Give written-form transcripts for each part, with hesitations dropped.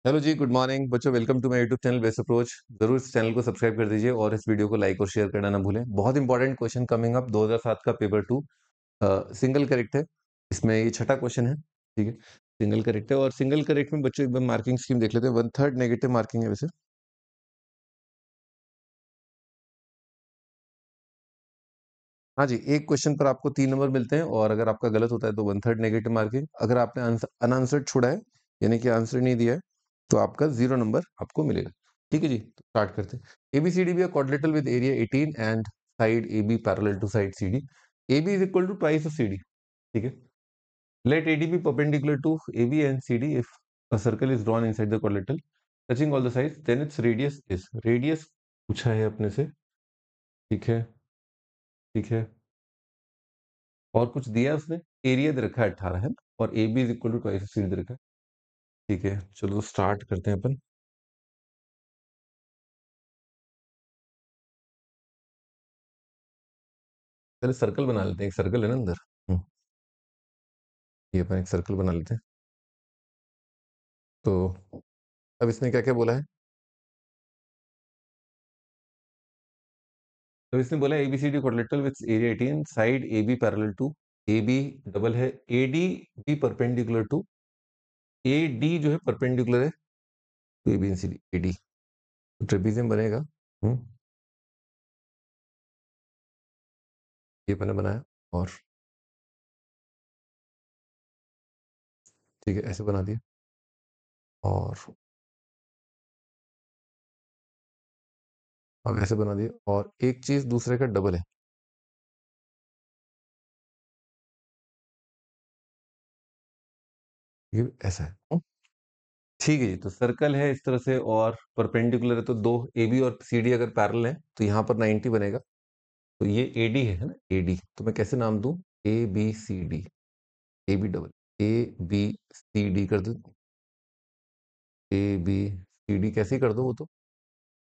Hello ji, good morning बच्चों। Welcome to my YouTube channel best approach. जरूर इस channel को सब्सक्राइब कर दीजिए और इस वीडियो को लाइक और शेयर करना ना भूलें। बहुत इंपॉर्टेंट क्वेश्चन कमिंग अप 2007 का पेपर 2 सिंगल करेक्ट है। इसमें ये छठा क्वेश्चन है। ठीक है, सिंगल करेक्ट है और सिंगल करेक्ट में बच्चों एक बार मार्किंग स्कीम देख लेते हैं। 1/3 नेगेटिव मार्किंग है वैसे। हाँ जी, एक क्वेश्चन पर आपको 3 नंबर मिलते हैं और अगर आपका गलत होता है तो 1/3 नेगेटिव मार्किंग। अगर आपने अनआंसर्ड छोड़ा है यानी कि आंसर नहीं दिया है तो आपका 0 नंबर आपको मिलेगा। ठीक है जी, तो स्टार्ट करते हैं। ABCD be quadrilateral with area 18 and side AB parallel to side CD। AB is equal to twice of CD। ठीक है, let AD be perpendicular to AB and CD if a circle is drawn inside the quadrilateral touching all the sides then its radius is। Radius पूछा है अपने से। ठीक है, ठीक है, और कुछ दिया है उसने। एरिया दे रखा है 18 है ना, और A B is equal to twice C दे रखा है। ठीक है, चलो तो स्टार्ट करते हैं अपन। पहले सर्कल बना लेते हैं। एक सर्कल है ना अंदर। ये अपन एक सर्कल बना लेते हैं। तो अब इसने क्या क्या बोला है। तो इसने बोला A B C D quadrilateral with area 18 side A B parallel to A B double है A D B perpendicular to A D जो है परपेंडिकुलर है to A B and C D. A D trapezium बनेगा। हम्म, ये मैंने बनाया और ठीक है ऐसे बना दिया। और अब ऐसे बना दिया और एक चीज दूसरे का डबल है। ये ऐसा है। ठीक है जी, तो सर्कल है इस तरह से और परपेंडिकुलर है तो दो ए बी और सी डी अगर पैरेलल है तो यहाँ पर 90 बनेगा। तो ये ए डी है ना, ए डी। तो मैं कैसे नाम दूं? A B C D. A B double A B C D कर दो। ए बी सी डी कैसे कर दो वो तो।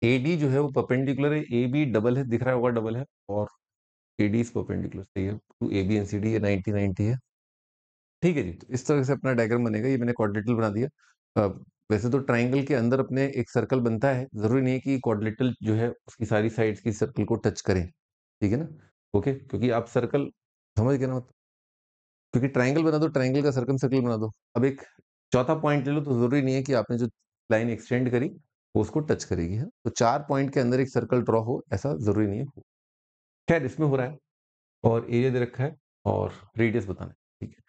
ए डी जो है वो परपेंडिकुलर है, ए बी डबल है, दिख रहा होगा डबल है, और ए डी इज परपेंडिकुलर सही है to A B and C D. ये 90 है। ठीक है जी, तो इस तरह से अपना डायग्राम बनेगा। ये मैंने क्वाड्रिलेटरल बना दिया। वैसे तो ट्राइंगल के अंदर अपने एक सर्कल बनता है, जरूरी नहीं है कि क्वाड्रिलेटरल जो है उसकी सारी साइड्स की सर्कल को टच करें। ठीक है ना। ओके, क्योंकि आप सर्कल समझ गए ना मतलब। क्योंकि ट्राइंगल बना दो, ट्राइंगल का सर्कम सर्कल बना दो। अब एक चौथा पॉइंट ले लो तो जरूरी नहीं है कि आपने जो लाइन एक्सटेंड करी वो उसको टच करेगी है। तो 4 पॉइंट के अंदर एक सर्कल ड्रॉ हो ऐसा जरूरी नहीं है। खैर इसमें हो रहा है और एरिया दे रखा है और रेडियस बताना है। ठीक है,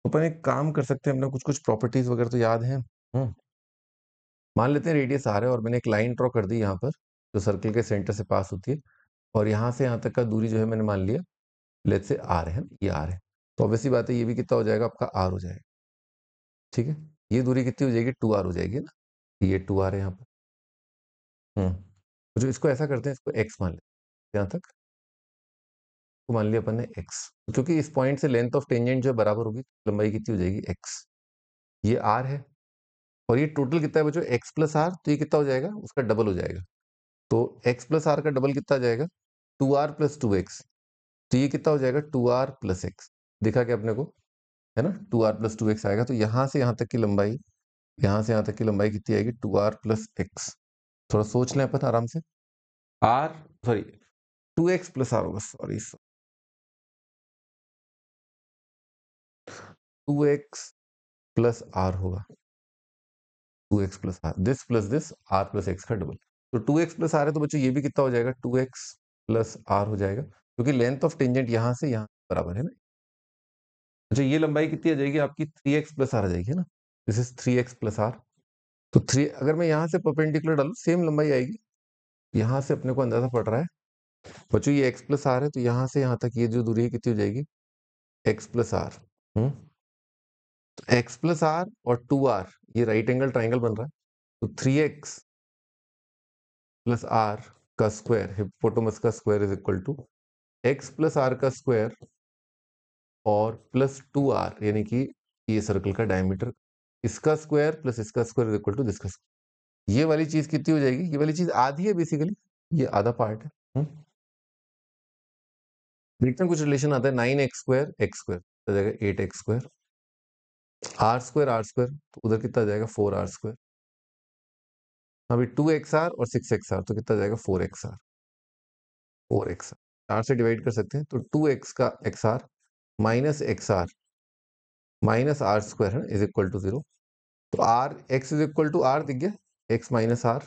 तो अपन एक काम कर सकते हैं। अपने कुछ कुछ प्रॉपर्टीज वगैरह तो याद है। मान लेते हैं रेडियस आर है और मैंने एक लाइन ड्रॉ कर दी यहाँ पर जो सर्कल के सेंटर से पास होती है। और यहाँ से यहाँ तक का दूरी जो है मैंने मान लिया लेट से आर है ना, ये आर है। तो ऑब्वियसली बात है ये भी कितना हो जाएगा आपका आर हो जाएगा। ठीक है, ये दूरी कितनी हो जाएगी? 2r हो जाएगी ना। ये 2r है यहाँ पर। तो जो इसको ऐसा करते हैं, इसको x मान लेते हैं यहाँ तक। तो मान लिया अपन ने x, क्योंकि इस पॉइंट से लेंथ ऑफ टेंजेंट जो है बराबर होगी तो लंबाई कितनी हो जाएगी x। ये r है और ये टोटल कितना है बच्चों? x plus R. तो ये कितना हो जाएगा? उसका डबल हो जाएगा। तो x प्लस आर का डबल कितना आ जाएगा? 2r+2x। तो ये कितना हो जाएगा? 2r+x। देखा क्या अपने को? है ना, 2r+2x आएगा। तो यहाँ से यहाँ तक की लंबाई, यहाँ से यहाँ तक की लंबाई कितनी आएगी? 2r+x। थोड़ा सोच लें अपन आराम से। आर सॉरी 2x+r होगा, सॉरी 2x+r होगा। 2x+r, दिस r+ x का डबल। तो 2x+r है तो बच्चों ये भी कितना हो जाएगा? 2x+r हो जाएगा, क्योंकि लेंथ ऑफ टेंजेंट यहाँ से यहाँ बराबर है ना। अच्छा, ये लंबाई कितनी आ जाएगी आपकी? 3x+r आ जाएगी, है ना। This is 3x+r। तो 3 अगर मैं यहाँ से परपेंडिकुलर डालू सेम लंबाई आएगी। यहाँ से अपने को अंदाजा पड़ रहा है बच्चों ये x+r है, तो यहाँ से यहाँ तक ये जो दूरी है कितनी हो जाएगी? x+r। तो x+r और 2r ये राइट एंगल ट्राइंगल बन रहा है। तो 3x+r का स्क्वायर, हिपोटेनस का square is equal to x+r का स्क्वायर और +2r, यानी कि ये सर्कल का डायमीटर, इसका स्क्वायर प्लस इसका square is equal to this का स्क्वायर। ये वाली चीज कितनी हो जाएगी? ये वाली चीज आधी है बेसिकली, ये आधा पार्ट है। देखते हैं कुछ रिलेशन आता है। 9x² x² हो जाएगा 8x²। r² r² तो उधर कितना आ जाएगा? 4r²। अभी 2xr और 6xr तो कितना जाएगा 4xr। 4xr 4 से डिवाइड कर सकते हैं तो 2x का xr minus xr minus r square है इज इक्वल टू 0। तो r x is equal to r दिख गया, x minus r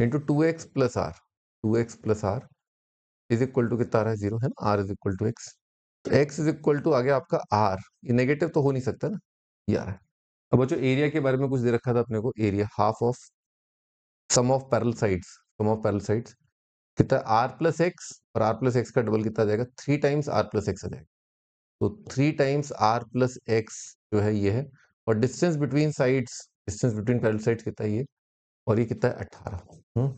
into 2x+r। 2x+r is equal to कितना आ रहा है 0 है ना, r is equal to x. तो एक्स इज इक्वल टू आ गया आपका आर, ये नेगेटिव तो हो नहीं सकता ना, ये आ रहा है। अब बच्चों एरिया के बारे में कुछ दे रखा था अपने को, area half of sum of parallel sides. Sum of parallel sides कितना, आर प्लस एक्स, और आर प्लस एक्स का डबल कितना आ जाएगा, 3 टाइम्स आर प्लस एक्स आ जाएगा। तो 3 टाइम्स आर प्लस एक्स जो है ये है, और distance between sides, distance between parallel sides कितना है ये, और ये कितना है 18।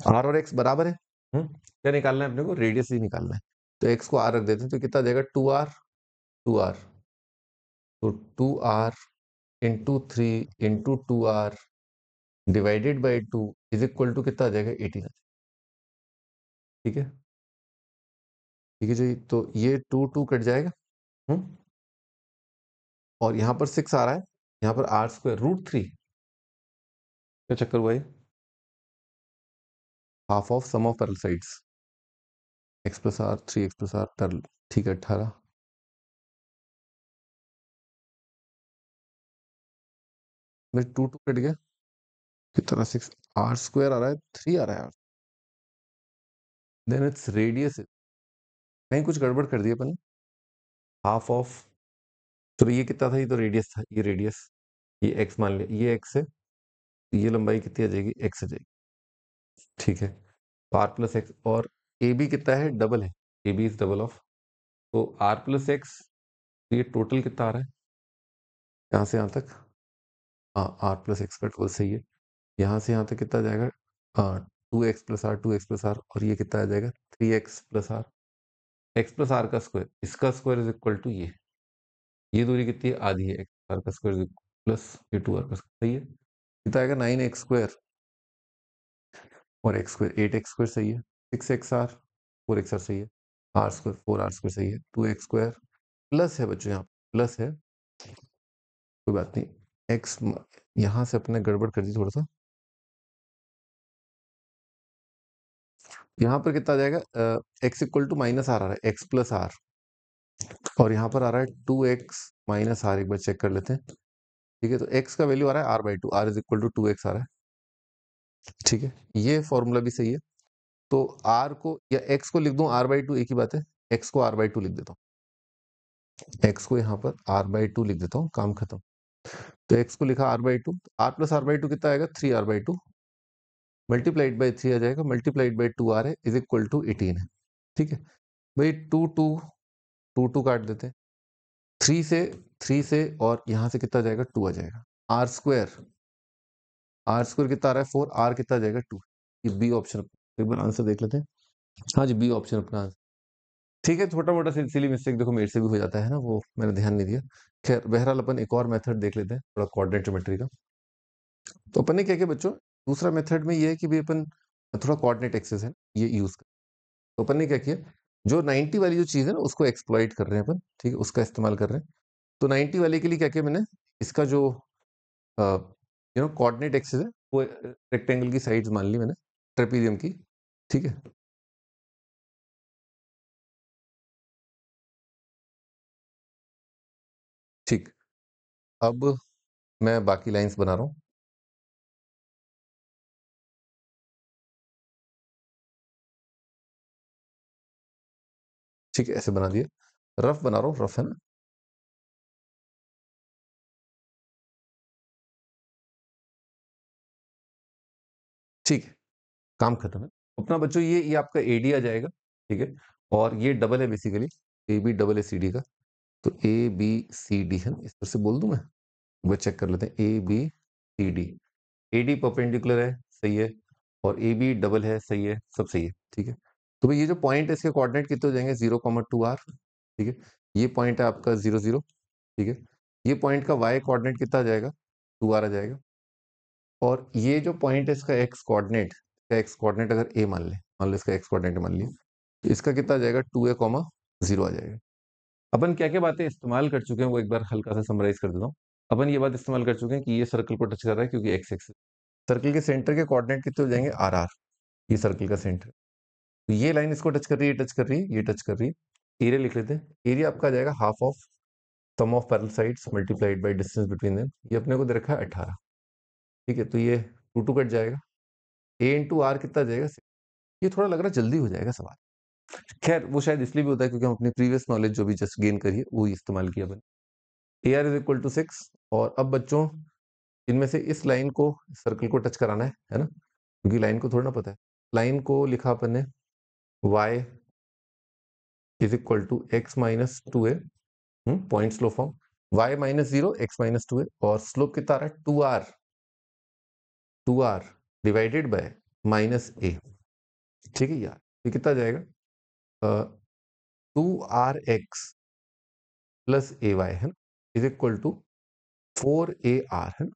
आर और एक्स बराबर है। क्या निकालना है अपने को, रेडियस ही निकालना है। तो एक्स को आर रख देते हैं तो कितना जाएगा 2r। 2r तो 2r into 3 into 2r divided by 2 is equal to कितना आ जाएगा 18। ठीक है, ठीक है जी। तो ये 2 कट जाएगा। हम्म और यहाँ पर 6 आ रहा है, यहाँ पर आर स्क्वायर √3। क्या चक्कर हुआ ये, half of sum of parallel sides, x+r 3x+r parallel, ठीक है 18। मेरे 2 कट गया, कितना 6 आर स्क्वायर आ रहा है, 3 आ रहा है, देन इट्स रेडियस। कहीं कुछ गड़बड़ कर दिया अपन ने, हाफ ऑफ, तो ये कितना था, ये तो रेडियस था, ये रेडियस, ये एक्स मान लिया, ये एक्स है, तो ये लंबाई कितनी आ जाएगी, एक्स आ जाएगी। ठीक है, तो आर प्लस एक्स, और ए बी कितना है, डबल है, A B is double of, तो आर प्लस एक्स, तो ये टोटल कितना आ रहा है यहाँ से यहाँ तक, हाँ आर प्लस एक्स का टोटल सही है, यहाँ से यहाँ तक कितना आ जाएगा, हाँ 2x+r 2x+r, और ये कितना आ जाएगा 3x+r, x+r का स्क्वायर, इसका स्क्वायर इज इक्वल टू ये दूरी कितनी है, आधी है, x का स्क्वायर प्लस ये 2r का स्क्वायर, सही है। कितना आएगा 9x² और x² 8x² सही है, 6xr 4xr सही है, आर स्क्वायर 4r² सही है, 2x² प्लस है बच्चों, यहाँ प्लस है, कोई बात नहीं, x यहाँ से अपने गड़बड़ कर दी थोड़ा सा, यहाँ पर कितना आ जाएगा, x equal to minus R आ रहा है, x+r, और यहाँ पर आ रहा है 2x माइनस आर, एक बार चेक कर लेते हैं। ठीक है, तो x का वैल्यू आ रहा है r/2, r is equal to 2x आ रहा है। ठीक है, ये फॉर्मूला भी सही है। तो r को या x को लिख दूं r/2, एक ही बात है, x को r/2 लिख देता हूँ, x को यहाँ पर r/2 लिख देता हूँ, काम खत्म। तो x को लिखा r/2, r प्लस r/2 कितना आएगा, 3r/2 मल्टीप्लाइड बाई 3 आ जाएगा, मल्टीप्लाइड बाई 2r है इज इक्वल टू 18 है। ठीक है भाई, 2 काट देते हैं, 3 से और यहाँ से कितना जाएगा 2 आ जाएगा, आर स्क्वायर कितना आ रहा है 4, आर कितना जाएगा 2। ये बी ऑप्शन, एक बार आंसर देख लेते हैं। हाँ जी, बी ऑप्शन अपना आंसर। ठीक है, छोटा मोटा सिली मिस्टेक देखो मेरे से भी हो जाता है ना, वो मैंने ध्यान नहीं दिया। खैर बहरहाल अपन एक और मेथड देख लेते हैं, थोड़ा कोऑर्डिनेट ज्योमेट्री का। तो अपन ने क्या किया बच्चों, दूसरा मेथड में ये है कि भाई अपन थोड़ा कोऑर्डिनेट एक्सेस है ये यूज कर, तो अपन ने क्या किया, जो 90 वाली जो चीज है ना उसको एक्सप्लॉइट कर रहे हैं अपन, ठीक है, उसका इस्तेमाल कर रहे हैं। तो 90 वाले के लिए क्या किया मैंने, इसका जो कोऑर्डिनेट एक्सिस है वो रेक्टेंगल की साइड्स मान ली मैंने, ट्रेपीजियम की। ठीक है, ठीक, अब मैं बाकी लाइंस बना रहा हूँ। ठीक है, ऐसे बना दिए, रफ बना रहा हूँ, रफ है ना। ठीक है, काम खत्म है अपना बच्चों, ये आपका एडी आ जाएगा। ठीक है, और ये डबल है बेसिकली, ए बी डबल है सी डी का, तो ए बी सी डी है ना, इस तरह से बोल दूं मैं, वो चेक कर लेते हैं, A B C D, A D perpendicular है सही है, और ए बी डबल है सही है, सब सही है। ठीक है, तो भाई ये जो पॉइंट है इसके कोऑर्डिनेट कितने हो जाएंगे, 0,2r। ठीक है, ये पॉइंट है आपका 0 0। ठीक है, ये पॉइंट का y कोऑर्डिनेट कितना आ जाएगा, 2r आ जाएगा, और ये जो पॉइंट है इसका एक्स कोऑर्डिनेट अगर a मान लो इसका एक्स कोऑर्डिनेट मान लिया, तो इसका कितना आ जाएगा 2a,0 आ जाएगा। अपन क्या क्या बातें इस्तेमाल कर चुके हैं वो एक बार हल्का सा समराइज कर देता हूँ। अपन ये बात इस्तेमाल कर चुके हैं कि ये सर्कल को टच कर रहा है क्योंकि एक्स एक्सिस, सर्कल के सेंटर के कोऑर्डिनेट कितने हो जाएंगे आर आर, ये सर्कल का सेंटर। तो ये लाइन इसको टच कर रही है, टच कर रही है, ये टच कर रही है। एरिया लिख लेते हैं, एरिया आपका आ जाएगा half of sum of parallel sides multiplied by distance between them. ये अपने को दे रखा है 18, ठीक है। तो ये 2 कट जाएगा, ए इंटू आर कितना जाएगा 6। ये थोड़ा लग रहा है जल्दी हो जाएगा सवाल। खैर वो शायद इसलिए भी होता है क्योंकि हम अपनी प्रीवियस नॉलेज जो भी जस्ट गेन करी है वो इस्तेमाल किया अपन। A are is equal to 6। और अब बच्चों इनमें से इस लाइन को सर्कल को टच कराना है ना, क्योंकि लाइन को थोड़ा ना पता है। लाइन को लिखा अपन ने y is equal to X minus two A, point slope form y minus 0 X minus two A, और स्लोप कितना आ रहा है 2r डिवाइडेड बाय माइनस ए, ठीक है यार। ये कितना जाएगा 2rx प्लस ए वाई है ना, इज इक्वल टू 4ar है ना,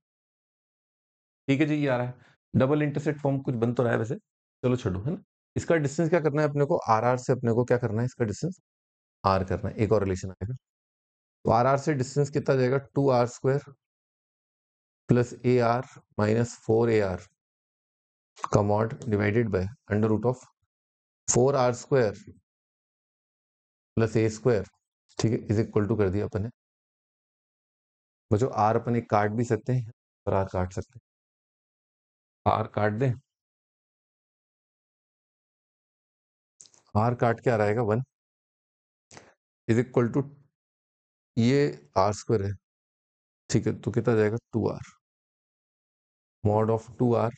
ठीक है जी। ये आ रहा है डबल इंटरसेक्ट फॉर्म, कुछ बन तो रहा है वैसे, चलो छोड़ो है ना। इसका डिस्टेंस क्या करना है अपने को, आर आर से अपने को क्या करना है, इसका डिस्टेंस आर करना है। एक और रिलेशन आएगा, तो आर आर से डिस्टेंस कितना जाएगा 2r² plus A R minus 4ar का mod divided by under root of 4r² plus a², ठीक है, इज इक्वल टू कर दिया अपन ने। बच्चों आर अपन एक काट भी सकते हैं और आर काट सकते हैं, आर काट दें, आर काट के आ रहेगा 1 इज इक्वल टू, ये r² है, ठीक है। तो कितना जाएगा 2r मॉड ऑफ 2r,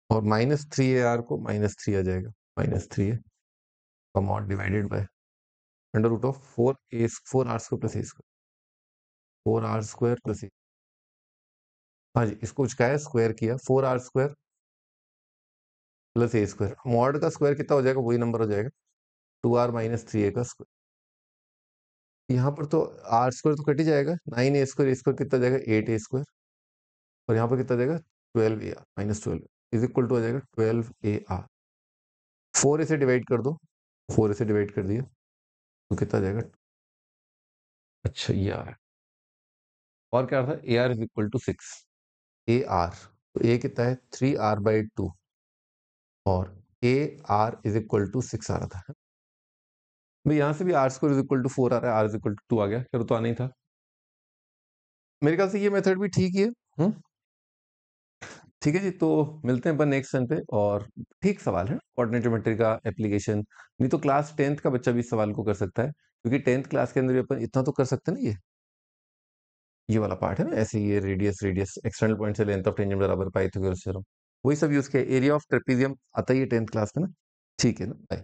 और माइनस 3ar को माइनस 3 आ जाएगा, माइनस 3a का mod divided by under root of 4r² plus a², 4r² plus a। हाँ जी, इसको है स्क्वायर किया, 4r² प्लस a², मॉड का स्क्वायर कितना हो जाएगा, वही नंबर हो जाएगा 2r माइनस 3a का स्क्वायर। यहाँ पर तो r² तो कट ही जाएगा, 9a², a² कितना जाएगा 8a², और यहाँ पर कितना जाएगा 12ar minus 12 is equal to आ जाएगा 12ar। 4a से डिवाइड कर दो, 4a से डिवाइड कर दिया तो कितना जाएगा, अच्छा ये आ रहा है। और क्या था, a are is equal to 6, a r, तो ए कितना है 3r/2, और a are is equal to 6 आ रहा था भाई। यहां से भी r² इज इक्वल टू 4 आ रहा है, r इज इक्वल टू 2 आ गया, फिर तो आना ही था। मेरे ख्याल से ये मेथड भी ठीक ही है। ठीक है जी, तो मिलते हैं अपन नेक्स्ट सेशन पे। और ठीक सवाल है कोऑर्डिनेट ज्योमेट्री का एप्लीकेशन, नहीं तो क्लास 10th का बच्चा भी इस सवाल को कर सकता है, क्योंकि 10th क्लास के अंदर भी अपन इतना तो कर सकते हैं ना। ये वाला पार्ट है ना, ऐसे ये रेडियस रेडियस एक्सटर्नल पॉइंट से लेंथ ऑफ टेंजेंट बराबर पाइथागोरस थ्योरम, वही सब यूज किया। एरिया ऑफ ट्रेपेजियम आता ही है 10th क्लास में ना। ठीक है ना, बाय।